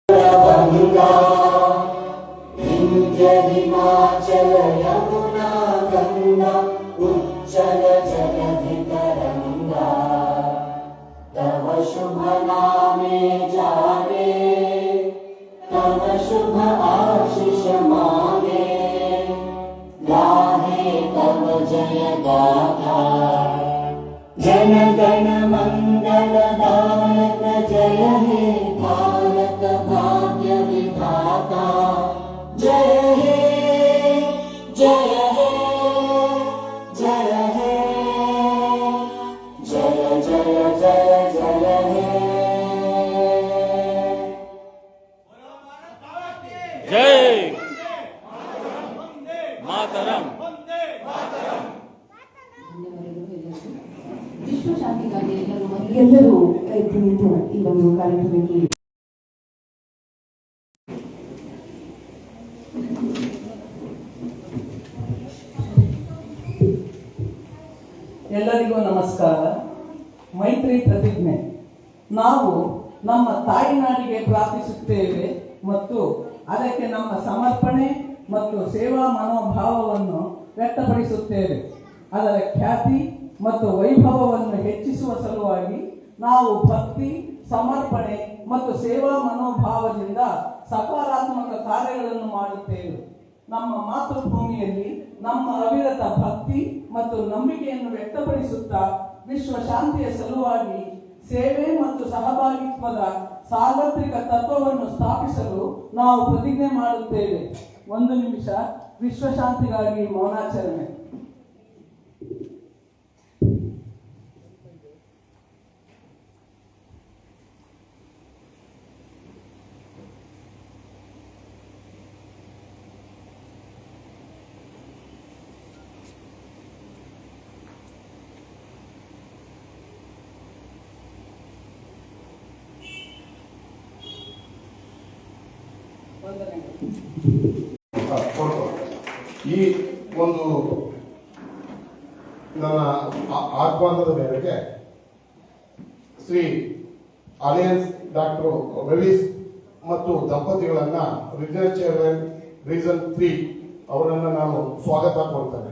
गंगा विंध्य हिमाचल यमुना गंगा उच्चल जलधि तरंगा तव शुभ नामे जागे तव शुभ आशीष मांगे गाहे तव जय गाथा जन गण मंगलदायक जय हे भारत भाग्य विधाता जय हे जय हे जय हे जय जय जय जय हे जय मातरಂ ವಿಶ್ವಶಾಂತಿಗಾಗಿ ಎಲ್ಲರೂ ಎದ್ದು ನಿಂತು ಈ ಒಂದು ಕಾರ್ಯಕ್ರಮಕ್ಕೆ ಎಲ್ಲರಿಗೂ ನಮಸ್ಕಾರ. ಮೈತ್ರಿ ಪ್ರತಿಜ್ಞೆ. ನಾವು ನಮ್ಮ ತಾಯಿನಾಡಿಗೆ ಪ್ರಾರ್ಥಿಸುತ್ತೇವೆ ಮತ್ತು ಅದಕ್ಕೆ ನಮ್ಮ ಸಮರ್ಪಣೆ ಮತ್ತು ಸೇವಾ ಮನೋಭಾವವನ್ನು ವ್ಯಕ್ತಪಡಿಸುತ್ತೇವೆ. ಅದರ ಖ್ಯಾತಿ ಮತ್ತು ವೈಭವವನ್ನು ಹೆಚ್ಚಿಸುವ ಸಲುವಾಗಿ ನಾವು ಭಕ್ತಿ, ಸಮರ್ಪಣೆ ಮತ್ತು ಸೇವಾ ಮನೋಭಾವದಿಂದ ಸಕಾರಾತ್ಮಕ ಕಾರ್ಯಗಳನ್ನು ಮಾಡುತ್ತೇವೆ. ನಮ್ಮ ಮಾತೃಭೂಮಿಯಲ್ಲಿ ನಮ್ಮ ಅವಿರತ ಭಕ್ತಿ ಮತ್ತು ನಂಬಿಕೆಯನ್ನು ವ್ಯಕ್ತಪಡಿಸುತ್ತಾ ವಿಶ್ವ ಶಾಂತಿಯ ಸಲುವಾಗಿ ಸೇವೆ ಮತ್ತು ಸಹಭಾಗಿತ್ವದ ಸಾರ್ವತ್ರಿಕ ತತ್ವವನ್ನು ಸ್ಥಾಪಿಸಲು ನಾವು ಪ್ರತಿಜ್ಞೆ ಮಾಡುತ್ತೇವೆ. 1 ನಿಮಿಷ ವಿಶ್ವಶಾಂತಿಗಾಗಿ ಮೌನಾಚರಣೆ. ಈ ಒಂದು ನನ್ನ ಆಹ್ವಾನದ ಮೇರೆಗೆ ಶ್ರೀ ಅಲಯನ್ಸ್ ಡಾಕ್ಟರ್ ರವೀಶ್ ಮತ್ತು ದಂಪತಿಗಳನ್ನ ರೀಜನಲ್ ಚೇರ್ಮನ್ ರೀಜನ್ 3 ಅವರನ್ನು ನಾನು ಸ್ವಾಗತ ಕೊಡ್ತೇನೆ.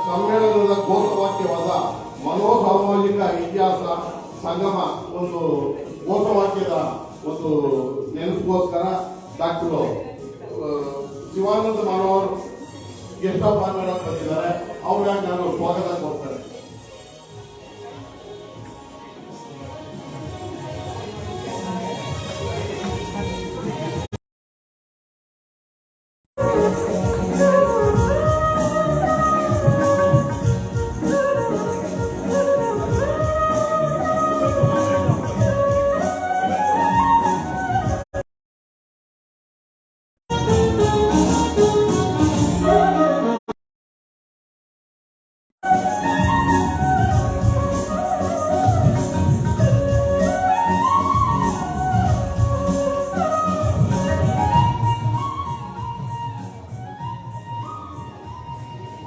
ಸಮ್ಮೇಳನದ ಘೋಷವಾಕ್ಯವಾದ ಮನೋಸಾಮಾಜಿಕ ಇತಿಹಾಸ ಸಂಗಮ ಒಂದು ಘೋಷವಾಕ್ಯದ ಒಂದು ನೆನಪಿಗೋಸ್ಕರ doctor Shivananda Manohar guest of honour ಬಂದಿದ್ದಾರೆ. ಅವ್ರಿಗೆ ನಾನು ಸ್ವಾಗತ ಕೊಡ್ತೇನೆ.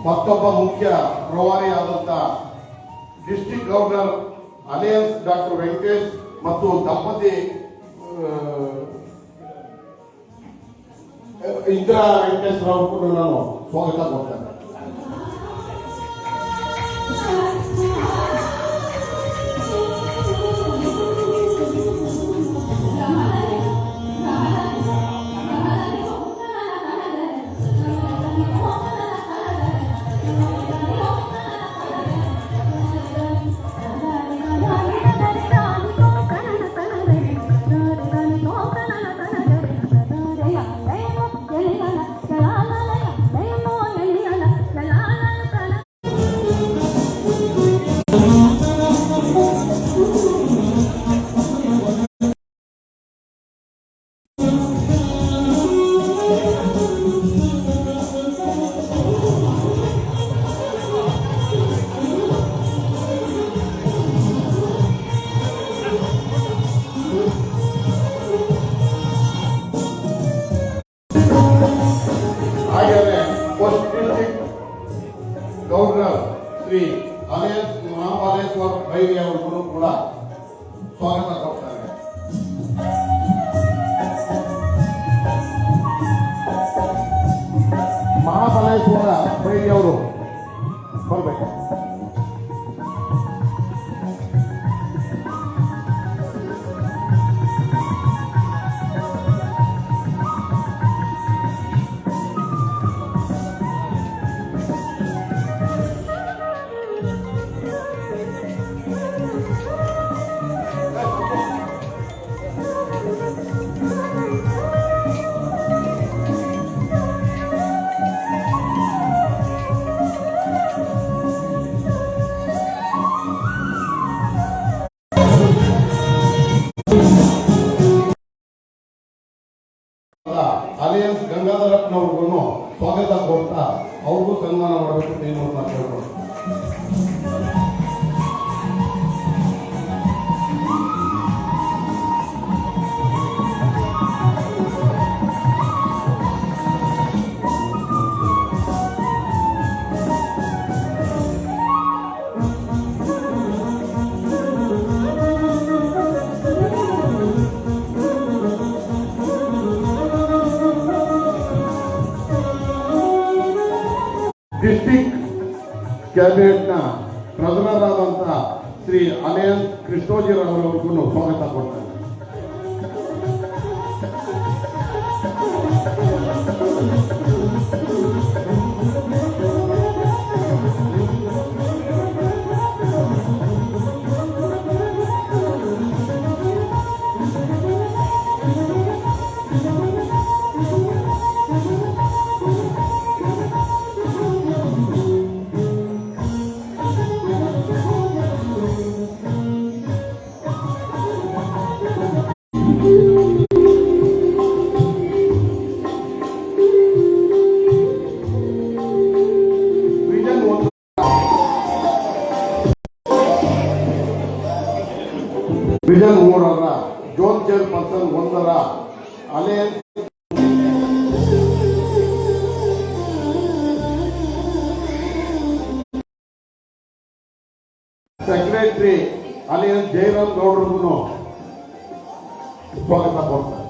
ಮತ್ತೊಬ್ಬ ಮುಖ್ಯ ಪ್ರವಾದಿಯಾದಂಥ district governor alliance doctor Venkatesh ಮತ್ತು ದಂಪತಿ ಇಂದಿರಾ ವೆಂಕಟೇಶ್ ರಾವ್ ಕೂಡ ನಾನು ಸ್ವಾಗತ ಕೊಡ್ತೇನೆ. la la la la ಕೂಡ ಸ್ವಾಗತ ಕೊಡ್ತಾರೆ. ಮಹಾಬಲೇಶ್ವರ ಬೈಲಿಯವರು ಬರಬೇಕು. ಅಲಿಯನ್ಸ್ ಗಂಗಾಧರಪ್ಪನವ್ರಿಗೂ ಸ್ವಾಗತ ಕೊಡ್ತಾ ಅವ್ರಿಗೂ ಸನ್ಮಾನ ಮಾಡಬೇಕು ಏನು ಅಂತ ಕೇಳ್ಕೊಂಡು. ಡಿಸ್ಟ್ರಿಕ್ಟ್ ಕ್ಯಾಬಿನೆಟ್ನ ಟ್ರೆಜರರಾದಂತಹ ಶ್ರೀ ಅಲಿಯನ್ಸ್ ಕೃಷ್ಣೋಜಿರವರವರಿಗೂ ಸ್ವಾಗತ ಕೊಡ್ತಾರೆ. Vision 3 zone chairperson 1 alliance secretary alliance Jayaram ಗೌಡ್ರಿಗೂ ಸ್ವಾಗತ ಕೊಡ್ತಾರೆ.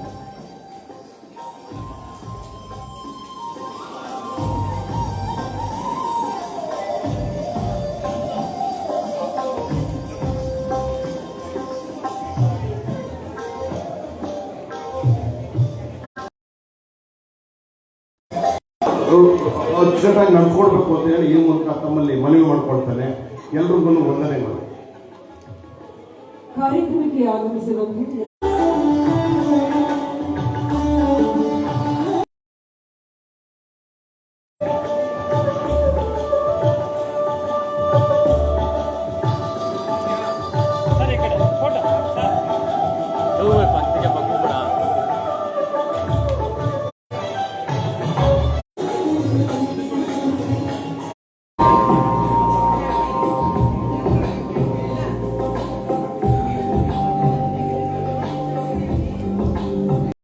ಅಚ್ಚುಕಟ್ಟಾಗಿ ನಡ್ಕೊಡ್ಬೇಕು ಅಂತ ಹೇಳಿ ಈ ಮೂಲಕ ತಮ್ಮಲ್ಲಿ ಮನವಿ ಮಾಡ್ಕೊಳ್ತಾನೆ. ಎಲ್ರಿಗೂ ವಂದನೆಗಳು. ಕಾರ್ಯಕ್ರಮಕ್ಕೆ ಆಗಮಿಸಿರುವ